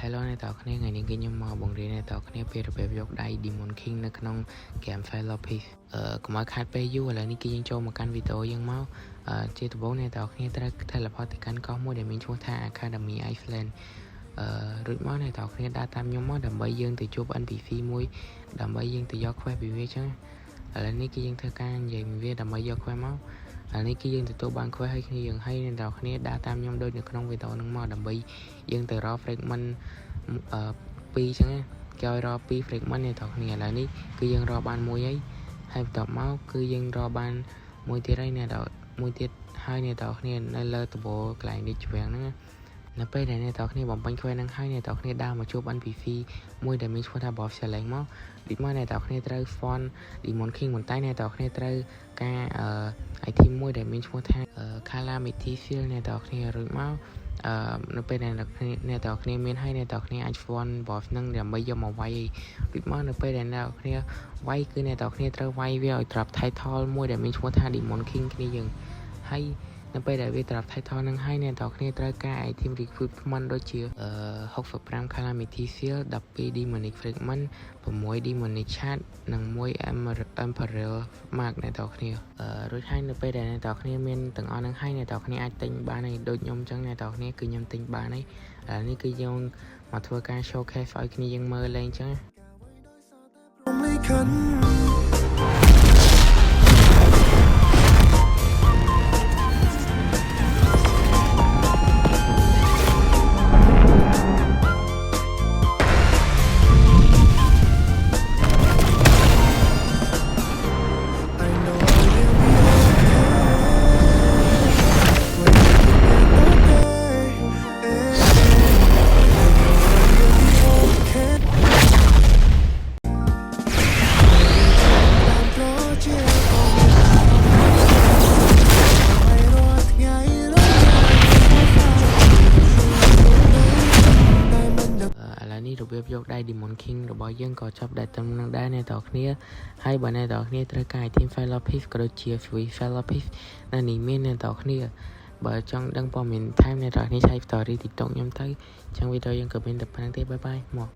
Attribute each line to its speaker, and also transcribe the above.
Speaker 1: Hello អ្នកទាំងគ្នាថ្ងៃនេះគឺខ្ញុំមកបង្រៀនអ្នកទាំងគ្នាពីរបៀបយកដៃ Demon King នៅក្នុង game Fire Piece កុំឲ្យខាតពេលយូរឥឡូវនេះគឺយើងចូលមកកាន់វីដេអូយើងមកជាដំបូងអ្នកទាំងគ្នាត្រូវ teleport ទៅកាន់កោះមួយដែលមានឈ្មោះថា Academy Iceland រួចមកអ្នកទាំងគ្នាដើរតាមខ្ញុំមកដើម្បីយើងទៅជួប NPC មួយដើម្បីយើងទៅយក quest ពីវាចឹងឥឡូវនេះគឺយើងធ្វើការនិយាយវាដើម្បីយក quest មកឥឡូវនេះគឺយើងទទួលបាន quest ឲ្យគ្នាយើងឲ្យអ្នកទាំងគ្នាដើរតាមខ្ញុំដូចនៅក្នុងវីដេអូហ្នឹងមកដើម្បីយើងទៅរក fragment 2ចឹងគេឲ្យរក2 fragment អ្នកទាំងគ្នាឥឡូវនេះគឺយើងរកបានមួយហើយបន្ទាប់មកគឺយើងរកបានមួយទៀតហើយអ្នកទាំងមួយទៀតហើយអ្នកទាំងគ្នានៅលើដំបូលកន្លែងនេះជ្រាំងហ្នឹងនៅពេលដែលអ្នកទាំងគ្នាបំពេញ quest ហ្នឹងហើយអ្នកទាំងគ្នាដើរមកជួប NPC មួយដែលមានឈ្មោះថា Bob Challenge មកដូចមកអ្នកទាំងគ្នាត្រូវ font Demon King ប៉ុន្តែអ្នកទាំងគ្នាត្រូវការitem មួយដែលមានឈ្មោះថា Calamity Shield អ្នកទាំងគ្នារួចមកនៅពេលដែលអ្នកទាំងគ្នាមានហើយអ្នកទាំងគ្នាអាច font boss ហ្នឹងដើម្បីយកមកវាយដូចមកនៅពេលដែលអ្នកទាំងគ្នាវាយគឺអ្នកទាំងគ្នាត្រូវវាយវាឲ្យ drop title មួយដែលមានឈ្មោះថា Demon King គ្នាយើងហើយនៅពេលដែលវា drop title ហ្នឹងហើយអ្នកទាំងគ្នាត្រូវការ item recruitment ដូចជា65 Calamity Shield 12 Demonic Fragment 6 Demonic Shard និង1 Emperor Mark អ្នកទាំងគ្នារួចហើយនៅពេលដែលអ្នកទាំងគ្នាមានទាំងអស់ហ្នឹងហើយអ្នកទាំងគ្នាអាចទិញបានហើយដូចខ្ញុំអញ្ចឹងអ្នកទាំងគ្នាគឺខ្ញុំទិញបានហើយនេះគឺយើងមកធ្វើការ showcase ឲ្យគ្នាយើងមើលលេងអញ្ចឹងរបៀបយកដៃ Demon King របស់យើងក៏ចប់ដែរត្រឹមនឹងដែរអ្នកទាំងគ្នាហើយបើអ្នកទាំងគ្នាត្រូវការ item Fire Piece ក៏ដូចជា free Fire Piece នៅនេះមានអ្នកទាំងគ្នាបើចង់ដឹងព័ត៌មានថែមអ្នកទាំងគ្នាឆែក story TikTok ខ្ញុំទៅចឹងវីដេអូយើងក៏មានតែប៉ុណ្្នឹងទេបាយបាយមក